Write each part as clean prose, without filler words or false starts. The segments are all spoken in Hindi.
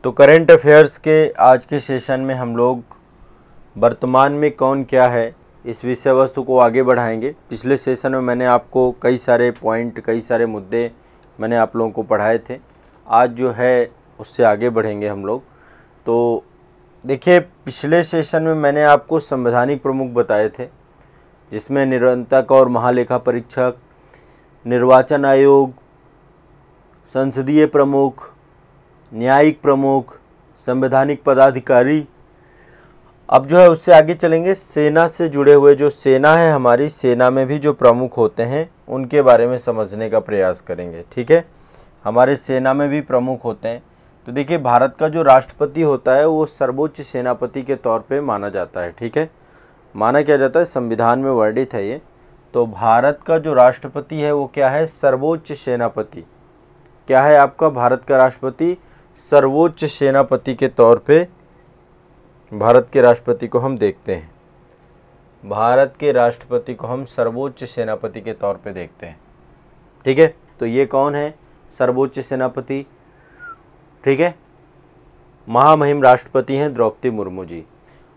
तो करंट अफेयर्स के आज के सेशन में हम लोग वर्तमान में कौन क्या है इस विषय वस्तु को आगे बढ़ाएंगे। पिछले सेशन में मैंने आपको कई सारे पॉइंट, कई सारे मुद्दे मैंने आप लोगों को पढ़ाए थे। आज जो है उससे आगे बढ़ेंगे हम लोग। तो देखिए, पिछले सेशन में मैंने आपको संवैधानिक प्रमुख बताए थे, जिसमें निरंतक और महालेखा परीक्षक, निर्वाचन आयोग, संसदीय प्रमुख, न्यायिक प्रमुख, संवैधानिक पदाधिकारी। अब जो है उससे आगे चलेंगे। सेना से जुड़े हुए जो सेना है, हमारी सेना में भी जो प्रमुख होते हैं उनके बारे में समझने का प्रयास करेंगे। ठीक है, हमारे सेना में भी प्रमुख होते हैं। तो देखिए, भारत का जो राष्ट्रपति होता है वो सर्वोच्च सेनापति के तौर पे माना जाता है। ठीक है, माना क्या जाता है, संविधान में वर्णित है ये। तो भारत का जो राष्ट्रपति है वो क्या है, सर्वोच्च सेनापति। क्या है आपका भारत का राष्ट्रपति, सर्वोच्च सेनापति के तौर पे भारत के राष्ट्रपति को हम देखते हैं। भारत के राष्ट्रपति को हम सर्वोच्च सेनापति के तौर पे देखते हैं। ठीक है, तो ये कौन है, सर्वोच्च सेनापति। ठीक है, महामहिम राष्ट्रपति हैं द्रौपदी मुर्मू जी।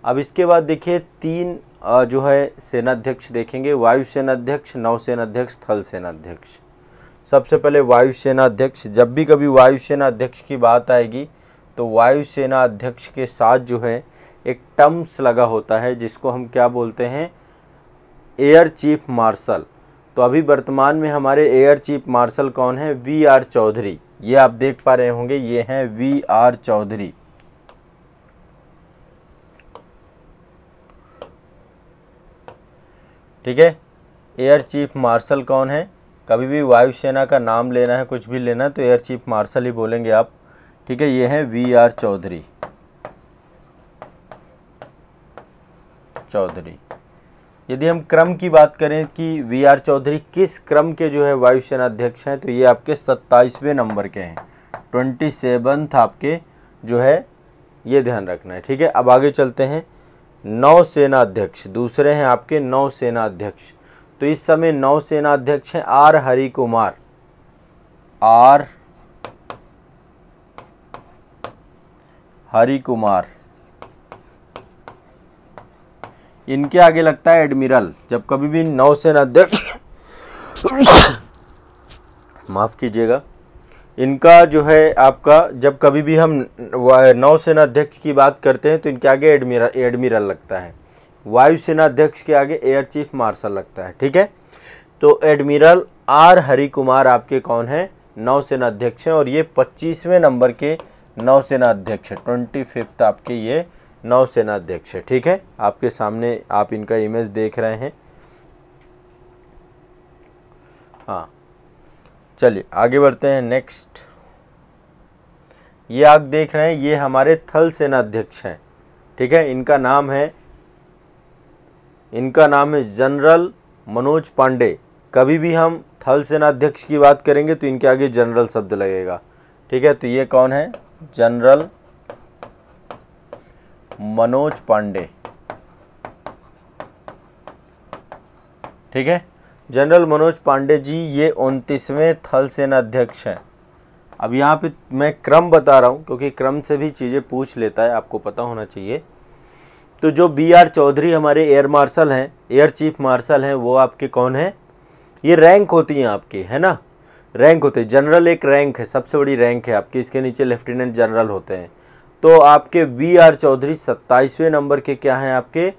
अब इसके बाद देखिए, तीन जो है सेनाध्यक्ष देखेंगे, वायुसेना अध्यक्ष, नौसेना अध्यक्ष, थल सेना अध्यक्ष। सबसे पहले वायुसेना अध्यक्ष। जब भी कभी वायुसेना अध्यक्ष की बात आएगी तो वायुसेना अध्यक्ष के साथ जो है एक टर्म्स लगा होता है, जिसको हम क्या बोलते हैं, एयर चीफ मार्शल। तो अभी वर्तमान में हमारे एयर चीफ मार्शल कौन है, वी.आर. चौधरी। ये आप देख पा रहे होंगे, ये हैं वी.आर. चौधरी। ठीक है, एयर चीफ मार्शल कौन है। कभी भी वायुसेना का नाम लेना है, कुछ भी लेना है, तो एयर चीफ मार्शल ही बोलेंगे आप। ठीक है, ये है वी.आर. चौधरी। यदि हम क्रम की बात करें कि वी.आर. चौधरी किस क्रम के जो है वायुसेना अध्यक्ष हैं, तो ये आपके 27वें नंबर के हैं, 27th आपके जो है, ये ध्यान रखना है। ठीक है, अब आगे चलते हैं। नौसेना अध्यक्ष दूसरे हैं आपके नौसेना अध्यक्ष। तो इस समय नौसेना अध्यक्ष हैं आर हरिकुमार। आर हरिकुमार, इनके आगे लगता है एडमिरल। जब कभी भी नौसेना अध्यक्ष माफ कीजिएगा, इनका जो है आपका, जब कभी भी हम नौसेना अध्यक्ष की बात करते हैं तो इनके आगे एडमिरल लगता है। वायुसेना अध्यक्ष के आगे एयर चीफ मार्शल लगता है। ठीक है, तो एडमिरल आर हरिकुमार आपके कौन है, नौसेना अध्यक्ष हैं, और ये 25वें नंबर के नौसेना अध्यक्ष है, 25th आपके ये नौसेना अध्यक्ष है। ठीक है, आपके सामने आप इनका इमेज देख रहे हैं। हाँ, चलिए आगे बढ़ते हैं। नेक्स्ट, ये आप देख रहे हैं, ये हमारे थल सेना अध्यक्ष हैं। ठीक है, इनका नाम है जनरल मनोज पांडे। कभी भी हम थल सेना अध्यक्ष की बात करेंगे तो इनके आगे जनरल शब्द लगेगा। ठीक है, तो ये कौन है, जनरल मनोज पांडे। ठीक है, जनरल मनोज पांडे जी ये 29वें थल सेना अध्यक्ष हैं। अब यहाँ पे मैं क्रम बता रहा हूँ क्योंकि क्रम से भी चीज़ें पूछ लेता है, आपको पता होना चाहिए। तो जो वी.आर. चौधरी हमारे एयर मार्शल हैं, एयर चीफ मार्शल हैं, वो आपके कौन है, ये रैंक होती हैं आपकी, है ना, रैंक होते हैं। जनरल एक रैंक है, सबसे बड़ी रैंक है आपकी, इसके नीचे लेफ्टिनेंट जनरल होते हैं। तो आपके वी.आर. चौधरी 27वें नंबर के क्या हैं, आपके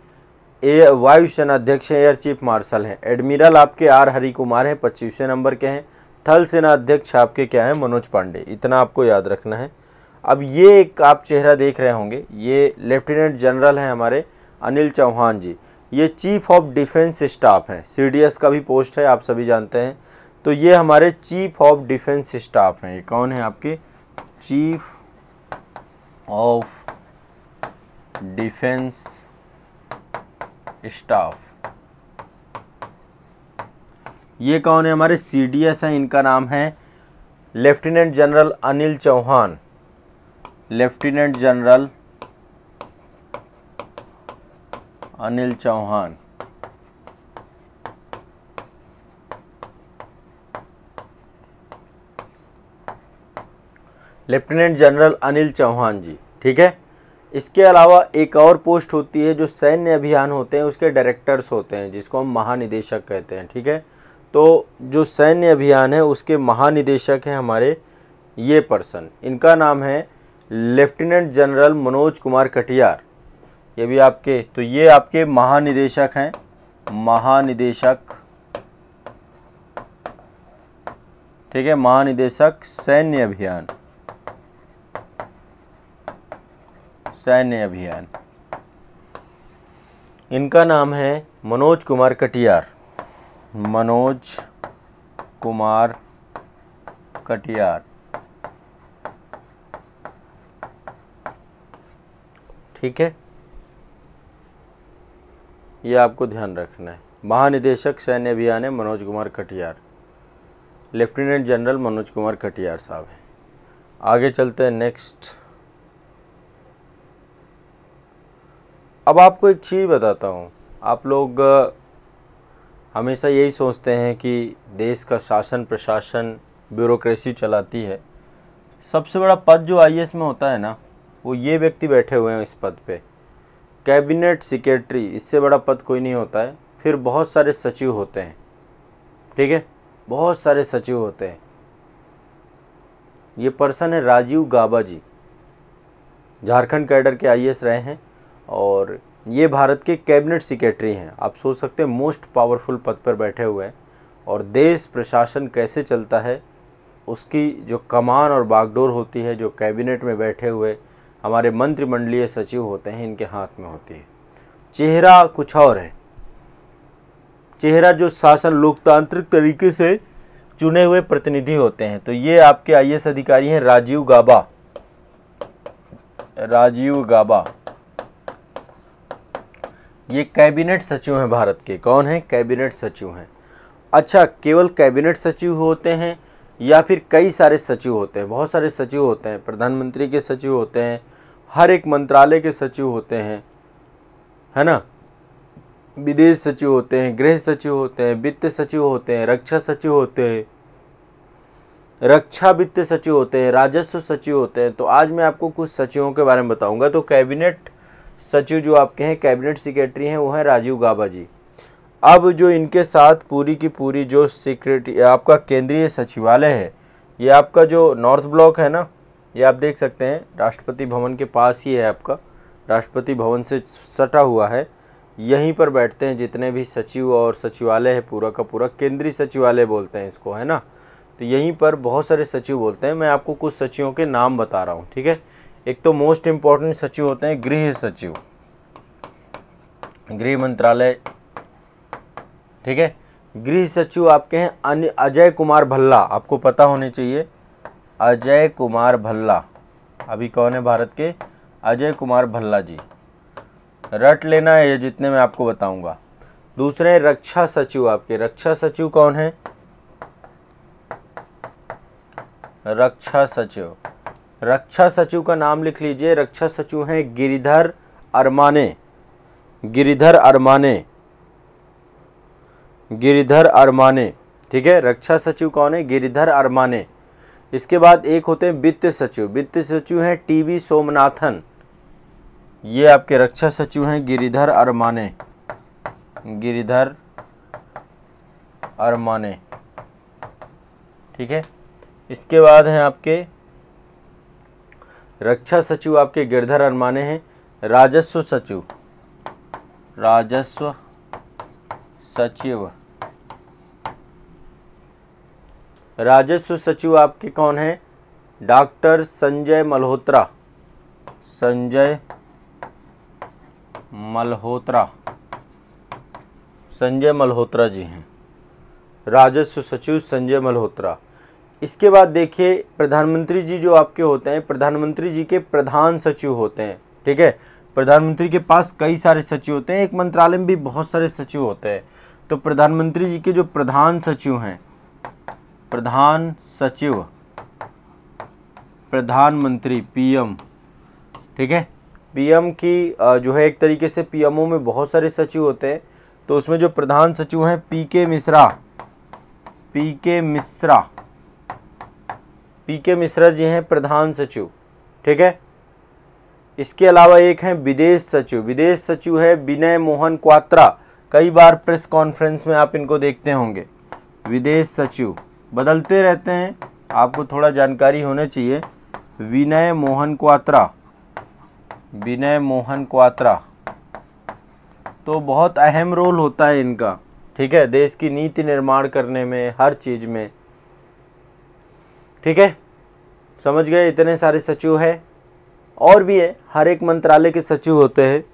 वायुसेना अध्यक्ष हैं, एयर चीफ मार्शल हैं। एडमिरल आपके आर हरिकुमार हैं, 25वें नंबर के हैं। थल सेना अध्यक्ष आपके क्या हैं, मनोज पांडे। इतना आपको याद रखना है। अब ये एक आप चेहरा देख रहे होंगे, ये लेफ्टिनेंट जनरल हैं हमारे अनिल चौहान जी। ये चीफ ऑफ डिफेंस स्टाफ हैं, CDS का भी पोस्ट है, आप सभी जानते हैं। तो ये हमारे चीफ ऑफ डिफेंस स्टाफ हैं। ये कौन है आपके, चीफ ऑफ डिफेंस स्टाफ। ये कौन है, हमारे CDS हैं, इनका नाम है lieutenant general Anil Chauhan. Lieutenant general Anil Chauhan. Lieutenant general Anil Chauhan ji, ठीक है। इसके अलावा एक और पोस्ट होती है जो सैन्य अभियान होते हैं उसके डायरेक्टर्स होते हैं, जिसको हम महानिदेशक कहते हैं, ठीक है। तो जो सैन्य अभियान है उसके महानिदेशक हैं हमारे ये पर्सन, इनका नाम है लेफ्टिनेंट जनरल मनोज कुमार कटियार। ये भी आपके, तो ये आपके महानिदेशक हैं, महानिदेशक, ठीक है, महानिदेशक सैन्य अभियान, सैन्य अभियान, इनका नाम है मनोज कुमार कटियार, मनोज कुमार कटियार, ठीक है। ये आपको ध्यान रखना है, महानिदेशक सैन्य अभियान है मनोज कुमार कटियार, लेफ्टिनेंट जनरल मनोज कुमार कटियार साहब हैं। आगे चलते हैं नेक्स्ट। अब आपको एक चीज़ बताता हूँ, आप लोग हमेशा यही सोचते हैं कि देश का शासन प्रशासन ब्यूरोक्रेसी चलाती है। सबसे बड़ा पद जो आईएएस में होता है ना, वो ये व्यक्ति बैठे हुए हैं इस पद पे, कैबिनेट सेक्रेटरी, इससे बड़ा पद कोई नहीं होता है। फिर बहुत सारे सचिव होते हैं, ठीक है, बहुत सारे सचिव होते हैं। ये पर्सन है राजीव गाबा जी, झारखंड कैडर के आईएएस रहे हैं और ये भारत के कैबिनेट सेक्रेटरी हैं। आप सोच सकते हैं मोस्ट पावरफुल पद पर बैठे हुए हैं और देश प्रशासन कैसे चलता है उसकी जो कमान और बागडोर होती है, जो कैबिनेट में बैठे हुए हमारे मंत्रिमंडलीय सचिव होते हैं, इनके हाथ में होती है। चेहरा कुछ और है, चेहरा जो शासन लोकतांत्रिक तरीके से चुने हुए प्रतिनिधि होते हैं। तो ये आपके आईएएस अधिकारी हैं राजीव गाबा, राजीव गाबा, ये कैबिनेट सचिव हैं भारत के। कौन है? कैबिनेट सचिव हैं। अच्छा, केवल कैबिनेट सचिव होते हैं या फिर कई सारे सचिव होते हैं? बहुत सारे सचिव होते हैं, प्रधानमंत्री के सचिव होते हैं, हर एक मंत्रालय के सचिव होते हैं, है ना, विदेश सचिव होते हैं, गृह सचिव होते हैं, वित्त सचिव होते हैं, रक्षा सचिव होते हैं, रक्षा वित्त सचिव होते हैं, राजस्व सचिव होते हैं। तो आज मैं आपको कुछ सचिवों के बारे में बताऊंगा। तो कैबिनेट सचिव जो आपके हैं, कैबिनेट सेक्रेटरी हैं, वो हैं राजीव गाबा जी। अब जो इनके साथ पूरी की पूरी जो सेक्रेटरी आपका केंद्रीय सचिवालय है, ये आपका जो नॉर्थ ब्लॉक है ना, ये आप देख सकते हैं राष्ट्रपति भवन के पास ही है, आपका राष्ट्रपति भवन से सटा हुआ है। यहीं पर बैठते हैं जितने भी सचिव और सचिवालय है, पूरा का पूरा केंद्रीय सचिवालय बोलते हैं इसको, है ना। तो यहीं पर बहुत सारे सचिव बोलते हैं। मैं आपको कुछ सचिवों के नाम बता रहा हूँ, ठीक है। एक तो मोस्ट इम्पॉर्टेंट सचिव होते हैं गृह सचिव, गृह मंत्रालय, ठीक है। गृह सचिव आपके हैं अजय कुमार भल्ला, आपको पता होने चाहिए, अजय कुमार भल्ला। अभी कौन है भारत के? अजय कुमार भल्ला जी, रट लेना है ये जितने मैं आपको बताऊंगा। दूसरे रक्षा सचिव आपके, रक्षा सचिव कौन है? रक्षा सचिव, रक्षा सचिव का नाम लिख लीजिए। रक्षा सचिव हैं गिरिधर अरमाने, गिरिधर अरमाने, गिरिधर अरमाने, ठीक है। रक्षा सचिव कौन है? गिरिधर अरमाने। इसके बाद एक होते हैं वित्त सचिव, वित्त सचिव हैं टीवी सोमनाथन। ये आपके रक्षा सचिव हैं गिरिधर अरमाने, गिरिधर अरमाने, ठीक है। इसके बाद हैं आपके रक्षा सचिव आपके गिरिधर अरमाने हैं। राजस्व सचिव, राजस्व सचिव, राजस्व सचिव आपके कौन है? डॉक्टर संजय मल्होत्रा, संजय मल्होत्रा, संजय मल्होत्रा जी हैं राजस्व सचिव, संजय मल्होत्रा। इसके बाद देखिए प्रधानमंत्री जी जो आपके होते हैं, प्रधानमंत्री जी के प्रधान सचिव होते हैं, ठीक है। प्रधानमंत्री के पास कई सारे सचिव होते हैं, एक मंत्रालय में भी बहुत सारे सचिव होते हैं। तो प्रधानमंत्री जी के जो प्रधान सचिव हैं, प्रधान सचिव, प्रधानमंत्री पीएम, ठीक है। पीएम की जो है एक तरीके से पीएमओ में बहुत सारे सचिव होते हैं। तो उसमें जो प्रधान सचिव हैं पीके मिश्रा, पीके मिश्रा, पीके मिश्रा जी हैं प्रधान सचिव, ठीक है। इसके अलावा एक हैं विदेश सचिव, विदेश सचिव है विनय मोहन क्वात्रा, कई बार प्रेस कॉन्फ्रेंस में आप इनको देखते होंगे। विदेश सचिव बदलते रहते हैं, आपको थोड़ा जानकारी होनी चाहिए। विनय मोहन क्वात्रा, विनय मोहन क्वात्रा, तो बहुत अहम रोल होता है इनका, ठीक है, देश की नीति निर्माण करने में, हर चीज़ में, ठीक है। समझ गए, इतने सारे सचिव हैं, और भी है, हर एक मंत्रालय के सचिव होते हैं,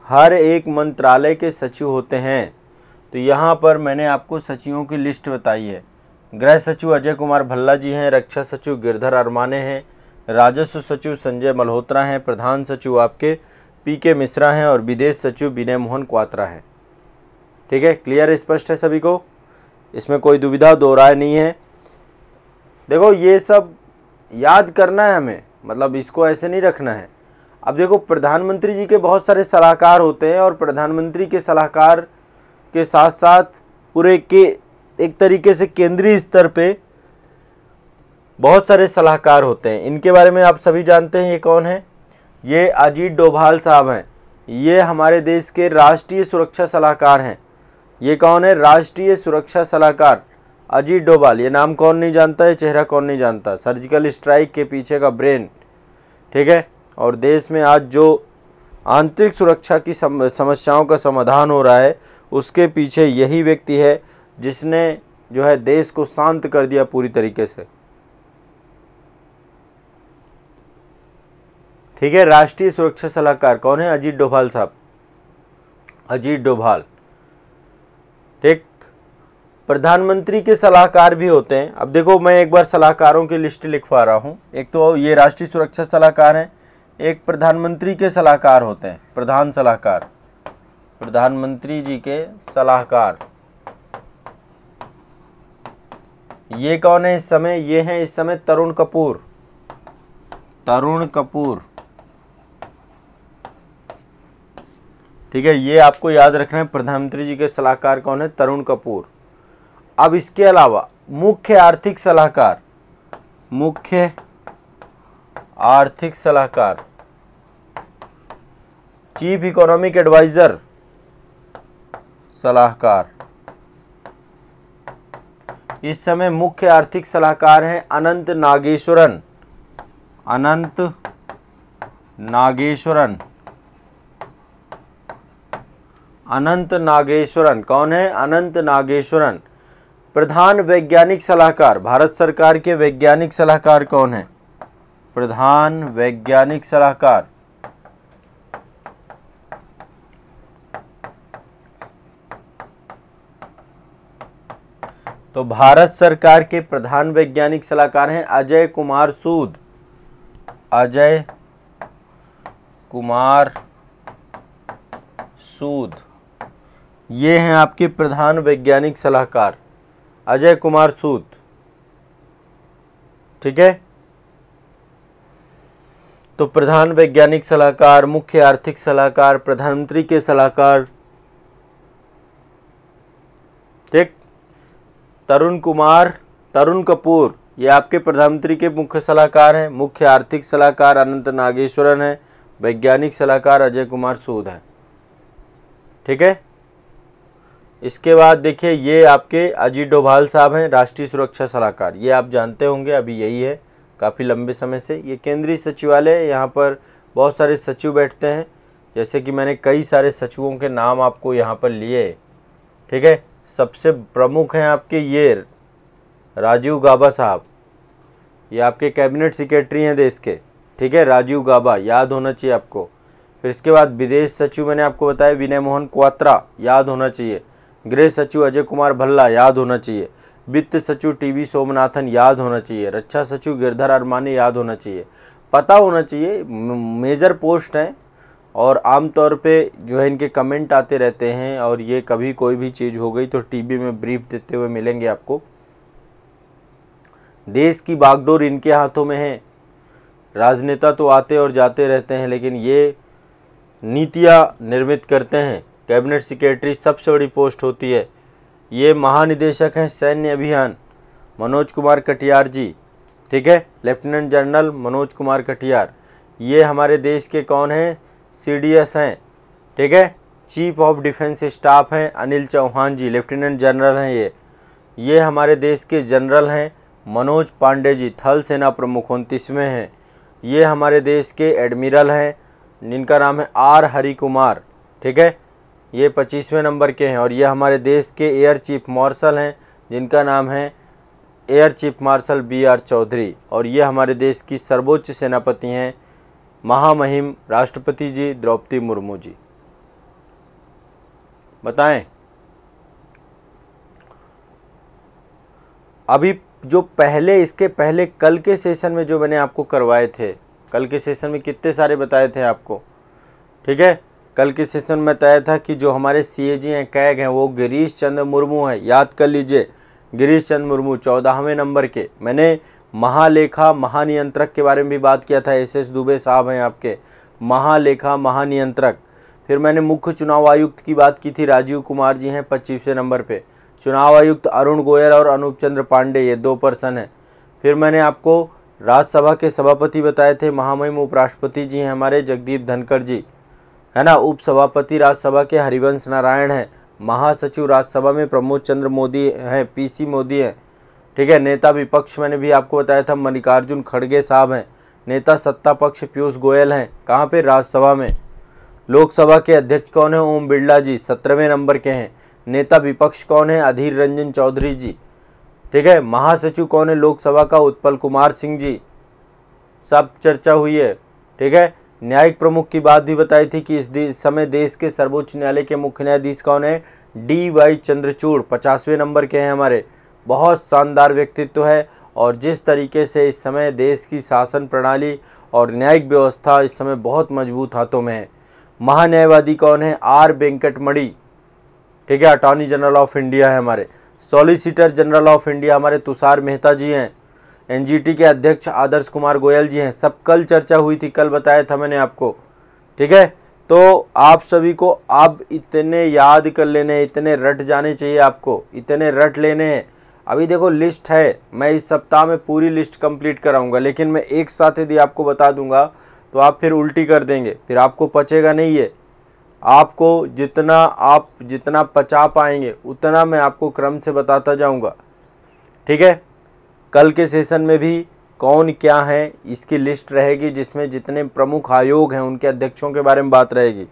हर एक मंत्रालय के सचिव होते हैं। तो यहाँ पर मैंने आपको सचिवों की लिस्ट बताई है। गृह सचिव अजय कुमार भल्ला जी हैं, रक्षा सचिव गिरधर अरमाने हैं, राजस्व सचिव संजय मल्होत्रा हैं, प्रधान सचिव आपके पीके मिश्रा हैं और विदेश सचिव विनय मोहन क्वात्रा हैं, ठीक है। क्लियर, स्पष्ट है सभी को, इसमें कोई दुविधा दो राय नहीं है। देखो ये सब याद करना है हमें, मतलब इसको ऐसे नहीं रखना है। अब देखो प्रधानमंत्री जी के बहुत सारे सलाहकार होते हैं और प्रधानमंत्री के सलाहकार के साथ साथ पूरे के एक तरीके से केंद्रीय स्तर पे बहुत सारे सलाहकार होते हैं। इनके बारे में आप सभी जानते हैं, ये कौन है? ये अजीत डोभाल साहब हैं, ये हमारे देश के राष्ट्रीय सुरक्षा सलाहकार हैं। ये कौन है? राष्ट्रीय सुरक्षा सलाहकार अजीत डोभाल। ये नाम कौन नहीं जानता है, चेहरा कौन नहीं जानता? सर्जिकल स्ट्राइक के पीछे का ब्रेन, ठीक है। और देश में आज जो आंतरिक सुरक्षा की समस्याओं का समाधान हो रहा है, उसके पीछे यही व्यक्ति है जिसने जो है देश को शांत कर दिया पूरी तरीके से, ठीक है। राष्ट्रीय सुरक्षा सलाहकार कौन है? अजीत डोभाल साहब, अजीत डोभाल, ठीक। प्रधानमंत्री के सलाहकार भी होते हैं। अब देखो मैं एक बार सलाहकारों की लिस्ट लिखवा रहा हूं। एक तो ये राष्ट्रीय सुरक्षा सलाहकार हैं, एक प्रधानमंत्री के सलाहकार होते हैं, प्रधान सलाहकार, प्रधानमंत्री जी के सलाहकार। ये कौन है इस समय? ये हैं इस समय तरुण कपूर, तरुण कपूर, ठीक है। ये आपको याद रखना है, प्रधानमंत्री जी के सलाहकार कौन है? तरुण कपूर। अब इसके अलावा मुख्य आर्थिक सलाहकार, मुख्य आर्थिक सलाहकार, चीफ इकोनॉमिक एडवाइजर सलाहकार। इस समय मुख्य आर्थिक सलाहकार हैं अनंत नागेश्वरन, अनंत नागेश्वरन, अनंत नागेश्वरन। कौन है? अनंत नागेश्वरन। प्रधान वैज्ञानिक सलाहकार, भारत सरकार के वैज्ञानिक सलाहकार कौन है? प्रधान वैज्ञानिक सलाहकार, तो भारत सरकार के प्रधान वैज्ञानिक सलाहकार हैं अजय कुमार सूद, अजय कुमार सूद। ये हैं आपके प्रधान वैज्ञानिक सलाहकार अजय कुमार सूद, ठीक है। तो प्रधान वैज्ञानिक सलाहकार, मुख्य आर्थिक सलाहकार, प्रधानमंत्री के सलाहकार, ठीक। तरुण कपूर ये आपके प्रधानमंत्री के मुख्य सलाहकार हैं। मुख्य आर्थिक सलाहकार अनंत नागेश्वरन है, वैज्ञानिक सलाहकार अजय कुमार सूद है, ठीक है। इसके बाद देखिए ये आपके अजीत डोभाल साहब हैं, राष्ट्रीय सुरक्षा सलाहकार। ये आप जानते होंगे, अभी यही है काफ़ी लंबे समय से। ये केंद्रीय सचिवालय, यहाँ पर बहुत सारे सचिव बैठते हैं, जैसे कि मैंने कई सारे सचिवों के नाम आपको यहाँ पर लिए, ठीक है। सबसे प्रमुख हैं आपके ये राजीव गाबा साहब, ये आपके कैबिनेट सेक्रेटरी हैं देश के, ठीक है, राजीव गाबा, याद होना चाहिए आपको। फिर इसके बाद विदेश सचिव मैंने आपको बताया विनय मोहन क्वात्रा, याद होना चाहिए। गृह सचिव अजय कुमार भल्ला, याद होना चाहिए। वित्त सचिव टीवी सोमनाथन, याद होना चाहिए। रक्षा सचिव गिरधर अरमाने, याद होना चाहिए। पता होना चाहिए, मेजर पोस्ट हैं और आमतौर पे जो है इनके कमेंट आते रहते हैं, और ये कभी कोई भी चीज़ हो गई तो टीवी में ब्रीफ देते हुए मिलेंगे आपको। देश की बागडोर इनके हाथों में है। राजनेता तो आते और जाते रहते हैं, लेकिन ये नीतियाँ निर्मित करते हैं। कैबिनेट सेक्रेटरी सबसे बड़ी पोस्ट होती है। ये महानिदेशक हैं सैन्य अभियान, मनोज कुमार कटियार जी, ठीक है, लेफ्टिनेंट जनरल मनोज कुमार कटियार। ये हमारे देश के कौन हैं? CDS हैं, ठीक है। चीफ ऑफ डिफेंस स्टाफ हैं अनिल चौहान जी, लेफ्टिनेंट जनरल हैं ये हमारे देश के जनरल हैं मनोज पांडे जी, थल सेना प्रमुख 29वें हैं। ये हमारे देश के एडमिरल हैं जिनका नाम है R हरि कुमार, ठीक है, ये 25वें नंबर के हैं। और ये हमारे देश के एयर चीफ मार्शल हैं जिनका नाम है air chief marshal BR Chaudhary. और ये हमारे देश की सर्वोच्च सेनापति हैं महामहिम राष्ट्रपति जी द्रौपदी मुर्मू जी। बताएं अभी जो पहले, इसके पहले कल के सेशन में जो मैंने आपको करवाए थे, कल के सेशन में कितने सारे बताए थे आपको, ठीक है। कल के सेशन में बताया था कि जो हमारे CAG हैं, कैग हैं, वो गिरीश चंद्र मुर्मू हैं, याद कर लीजिए, गिरीश चंद्र मुर्मू 14वें नंबर के। मैंने महालेखा महानियंत्रक के बारे में भी बात किया था, SS दुबे साहब हैं आपके महालेखा महानियंत्रक। फिर मैंने मुख्य चुनाव आयुक्त की बात की थी, राजीव कुमार जी हैं 25वें नंबर पे। चुनाव आयुक्त अरुण गोयल और अनूप चंद्र पांडे, ये 2 पर्सन हैं। फिर मैंने आपको राज्यसभा के सभापति बताए थे, महामहिम उपराष्ट्रपति जी हैं हमारे जगदीप धनखड़ जी, है ना। उपसभापति राज्यसभा के हरिवंश नारायण हैं। महासचिव राज्यसभा में प्रमोद चंद्र मोदी हैं, PC मोदी हैं, ठीक है। नेता विपक्ष मैंने भी आपको बताया था मल्लिकार्जुन खड़गे साहब हैं। नेता सत्ता पक्ष पीयूष गोयल हैं, कहाँ पे? राज्यसभा में। लोकसभा के अध्यक्ष कौन है? ओम बिरला जी 17वें नंबर के हैं। नेता विपक्ष कौन है? अधीर रंजन चौधरी जी, ठीक है। महासचिव कौन है लोकसभा का? उत्पल कुमार सिंह जी, सब चर्चा हुई है, ठीक है। न्यायिक प्रमुख की बात भी बताई थी कि इस समय देश के सर्वोच्च न्यायालय के मुख्य न्यायाधीश कौन है? DY चंद्रचूड़ 50वें नंबर के हैं हमारे। बहुत शानदार व्यक्तित्व है और जिस तरीके से इस समय देश की शासन प्रणाली और न्यायिक व्यवस्था इस समय बहुत मजबूत हाथों में है। महान्यायवादी कौन है? R वेंकटमणि, ठीक है, अटॉर्नी जनरल ऑफ इंडिया है हमारे। सॉलिसिटर जनरल ऑफ इंडिया हमारे तुषार मेहता जी हैं। NGT के अध्यक्ष आदर्श कुमार गोयल जी हैं। सब कल चर्चा हुई थी, कल बताया था मैंने आपको, ठीक है। तो आप सभी को अब इतने याद कर लेने, इतने रट जाने चाहिए, आपको इतने रट लेने हैं। अभी देखो लिस्ट है, मैं इस सप्ताह में पूरी लिस्ट कंप्लीट कराऊंगा, लेकिन मैं एक साथ यदि आपको बता दूंगा तो आप फिर उल्टी कर देंगे, फिर आपको पचेगा नहीं है। आपको जितना पचा पाएंगे उतना मैं आपको क्रम से बताता जाऊंगा, ठीक है। कल के सेशन में भी कौन क्या है इसकी लिस्ट रहेगी, जिसमें जितने प्रमुख आयोग हैं उनके अध्यक्षों के बारे में बात रहेगी,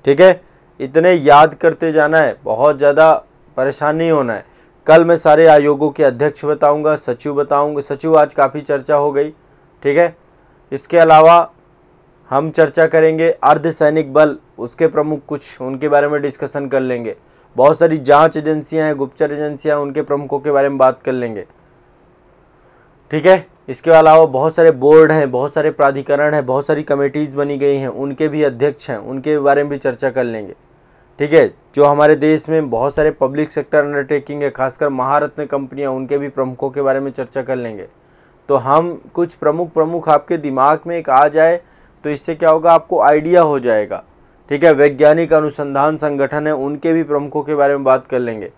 ठीक है। इतने याद करते जाना है, बहुत ज़्यादा परेशान नहीं होना है। कल मैं सारे आयोगों के अध्यक्ष बताऊंगा, सचिव बताऊंगा। सचिव आज काफ़ी चर्चा हो गई, ठीक है। इसके अलावा हम चर्चा करेंगे अर्धसैनिक बल, उसके प्रमुख कुछ उनके बारे में डिस्कशन कर लेंगे। बहुत सारी जांच एजेंसियां हैं, गुप्तचर एजेंसियां, उनके प्रमुखों के बारे में बात कर लेंगे, ठीक है। इसके अलावा बहुत सारे बोर्ड हैं, बहुत सारे प्राधिकरण हैं, बहुत सारी कमेटीज़ बनी गई हैं, उनके भी अध्यक्ष हैं, उनके बारे में भी चर्चा कर लेंगे, ठीक है। जो हमारे देश में बहुत सारे पब्लिक सेक्टर अंडरटेकिंग है, खासकर महारत्न कंपनियां, उनके भी प्रमुखों के बारे में चर्चा कर लेंगे। तो हम कुछ प्रमुख आपके दिमाग में एक आ जाए तो इससे क्या होगा, आपको आइडिया हो जाएगा, ठीक है। वैज्ञानिक अनुसंधान संगठन है, उनके भी प्रमुखों के बारे में बात कर लेंगे।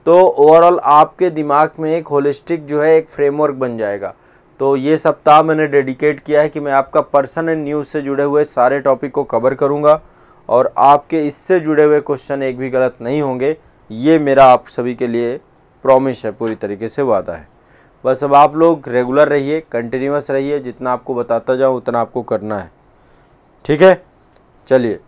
तो ओवरऑल आपके दिमाग में एक होलिस्टिक जो है एक फ्रेमवर्क बन जाएगा। तो ये सप्ताह मैंने डेडिकेट किया है कि मैं आपका पर्सन एंड न्यूज़ से जुड़े हुए सारे टॉपिक को कवर करूँगा और आपके इससे जुड़े हुए क्वेश्चन एक भी गलत नहीं होंगे। ये मेरा आप सभी के लिए प्रॉमिस है, पूरी तरीके से वादा है। बस अब आप लोग रेगुलर रहिए, कंटिन्यूअस रहिए, जितना आपको बताता जाऊँ उतना आपको करना है, ठीक है। चलिए